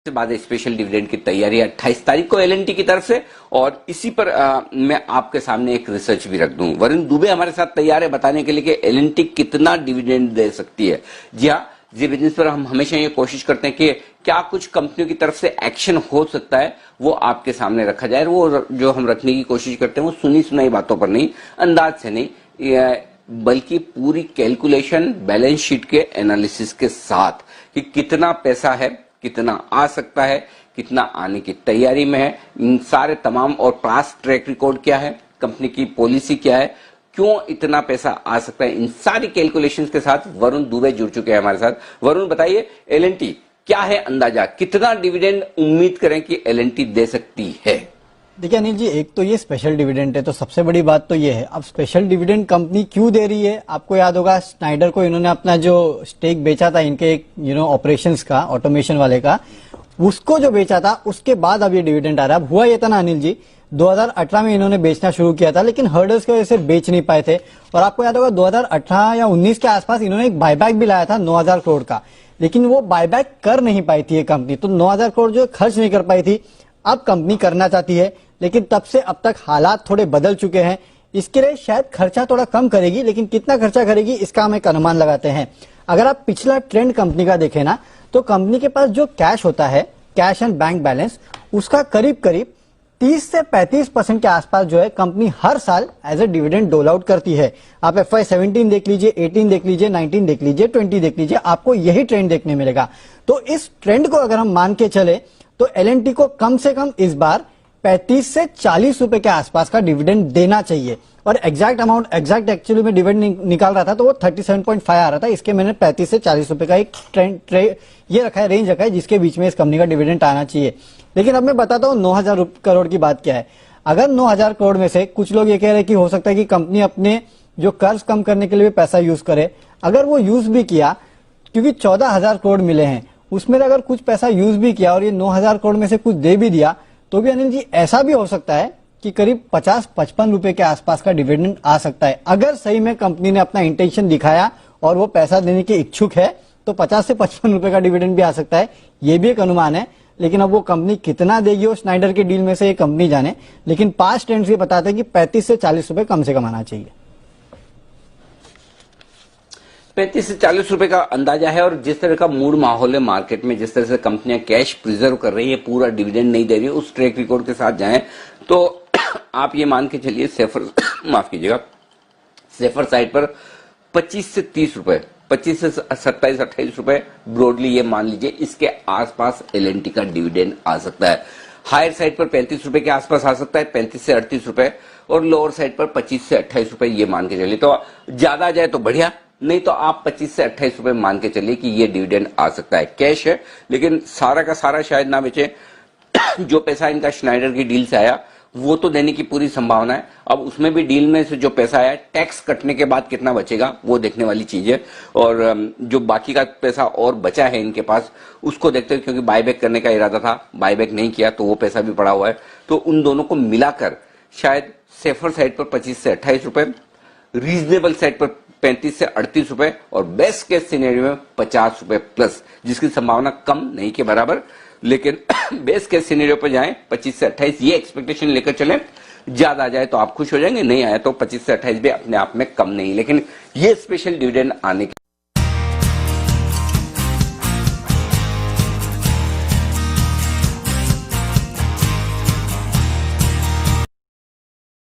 से बाद special dividend की तैयारी 28 तारीख को एल&टी की तरफ से। और इसी पर मैं आपके सामने एक रिसर्च भी रख दूं। वरुण दुबे हमारे साथ तैयार है बताने के लिए कि एल&टी कितना डिविडेंड दे सकती है। जी हाँ, जी बिजनेस पर हम हमेशा ये कोशिश करते हैं कि क्या कुछ कंपनियों की तरफ से एक्शन हो सकता है वो आपके सामने रखा जाए। वो जो हम रखने की कोशिश करते हैं वो सुनी सुनाई बातों पर नहीं, अंदाज से नहीं, बल्कि पूरी कैलकुलेशन बैलेंस शीट के एनालिसिस के साथ कि कितना पैसा है, कितना आ सकता है, कितना आने की तैयारी में है, इन सारे तमाम और पास्ट ट्रैक रिकॉर्ड क्या है, कंपनी की पॉलिसी क्या है, क्यों इतना पैसा आ सकता है, इन सारी कैलकुलेशंस के साथ वरुण दुबे जुड़ चुके हैं हमारे साथ। वरुण बताइए, एल&टी क्या है अंदाजा, कितना डिविडेंड उम्मीद करें कि एल&टी दे सकती है? देखिए अनिल जी, एक तो ये स्पेशल डिविडेंड है, तो सबसे बड़ी बात तो ये है। अब स्पेशल डिविडेंड कंपनी क्यों दे रही है? आपको याद होगा स्नाइडर को इन्होंने अपना जो स्टेक बेचा था इनके एक ऑपरेशंस का, ऑटोमेशन वाले का, उसको जो बेचा था उसके बाद अब ये डिविडेंड आ रहा है। अब हुआ ये था ना अनिल जी, 2018 में इन्होंने बेचना शुरू किया था, लेकिन हर्डल्स की वजह से बेच नहीं पाए थे। और आपको याद होगा 2018 या 19 के आसपास इन्होंने एक बायबैक भी लाया था 9,000 करोड़ का, लेकिन वो बायबैक कर नहीं पाई थी ये कंपनी, तो 9,000 करोड़ जो खर्च नहीं कर पाई थी। अब कंपनी करना चाहती है, लेकिन तब से अब तक हालात थोड़े बदल चुके हैं। इसके लिए शायद खर्चा थोड़ा कम करेगी, लेकिन कितना खर्चा करेगी इसका हम एक अनुमान लगाते हैं। अगर आप पिछला ट्रेंड कंपनी का देखें ना, तो कंपनी के पास जो कैश होता है, कैश एंड बैंक बैलेंस, उसका करीब करीब 30 से 35% के आसपास जो है कंपनी हर साल एज ए डिविडेंड डोल आउट करती है। आप FY17 देख लीजिए, 18 देख लीजिए, 19 देख लीजिए, 20 देख लीजिए, आपको यही ट्रेंड देखने मिलेगा। तो इस ट्रेंड को अगर हम मान के चले तो एल&टी को कम से कम इस बार 35 से 40 रुपए के आसपास का डिविडेंड देना चाहिए। और एग्जैक्ट अमाउंट, एग्जैक्ट एक्चुअली में डिविडेंड निकाल रहा था तो वो 37.5 आ रहा था। इसके मैंने 35 से 40 रुपए का एक ये रखा है, रेंज रखा है, जिसके बीच में इस कंपनी का डिविडेंड आना चाहिए। लेकिन अब मैं बताता हूँ 9,000 करोड़ की बात क्या है। अगर 9,000 करोड़ में से कुछ लोग ये कह रहे हैं कि हो सकता है कि कंपनी अपने जो कर्ज कम करने के लिए भी पैसा यूज करे, अगर वो यूज भी किया, क्योंकि 14,000 करोड़ मिले हैं, उसमें अगर कुछ पैसा यूज भी किया और ये 9,000 करोड़ में से कुछ दे भी दिया, तो भी अनिल जी ऐसा भी हो सकता है कि करीब 50-55 रुपए के आसपास का डिविडेंड आ सकता है। अगर सही में कंपनी ने अपना इंटेंशन दिखाया और वो पैसा देने के इच्छुक है तो 50 से 55 रुपए का डिविडेंड भी आ सकता है। ये भी एक अनुमान है, लेकिन अब वो कंपनी कितना देगी वो स्नाइडर के डील में से ये कंपनी जाने। लेकिन पास्ट ट्रेंड्स ये बताते हैं कि 35 से 40 रुपए कम से कम आना चाहिए। 35 से 40 रुपए का अंदाजा है। और जिस तरह का मूड माहौल है मार्केट में, जिस तरह से कंपनियां कैश प्रिजर्व कर रही है, पूरा डिविडेंड नहीं दे रही है, उस ट्रैक रिकॉर्ड के साथ जाएं तो आप ये मान के चलिए सेफर माफ कीजिएगा, सेफर साइड पर 25 से 30 रुपए, 25 से 27-28 रुपए ब्रॉडली ये मान लीजिए, इसके आसपास एल&टी का डिविडेंड आ सकता है। हायर साइड पर 35 रुपए के आसपास आ सकता है, 35 से 38 रुपए, और लोअर साइड पर 25 से 28 रुपए ये मान के चलिए। तो ज्यादा आ जाए तो बढ़िया, नहीं तो आप 25 से 28 रुपए मान के चलिए कि ये डिविडेंड आ सकता है। कैश है, लेकिन सारा का सारा शायद ना बेचे। जो पैसा इनका स्नाइडर की डील से आया वो तो देने की पूरी संभावना है। अब उसमें भी डील में से जो पैसा आया, टैक्स कटने के बाद कितना बचेगा वो देखने वाली चीज है। और जो बाकी का पैसा और बचा है इनके पास उसको देखते हैं, क्योंकि बायबैक करने का इरादा था, बायबैक नहीं किया तो वो पैसा भी पड़ा हुआ है। तो उन दोनों को मिलाकर शायद सेफर साइड पर 25 से 28 रुपए, रीजनेबल साइड पर 35 से 38 रुपए, और बेस्ट केस सिनेरियो में 50 रुपए प्लस, जिसकी संभावना कम नहीं के बराबर। लेकिन बेस्ट केस सिनेरियो पर जाएं 25 से 28, ये एक्सपेक्टेशन लेकर चलें। ज्यादा आ जाए तो आप खुश हो जाएंगे, नहीं आया तो 25 से 28 भी अपने आप में कम नहीं। लेकिन ये स्पेशल डिविडेंड आने के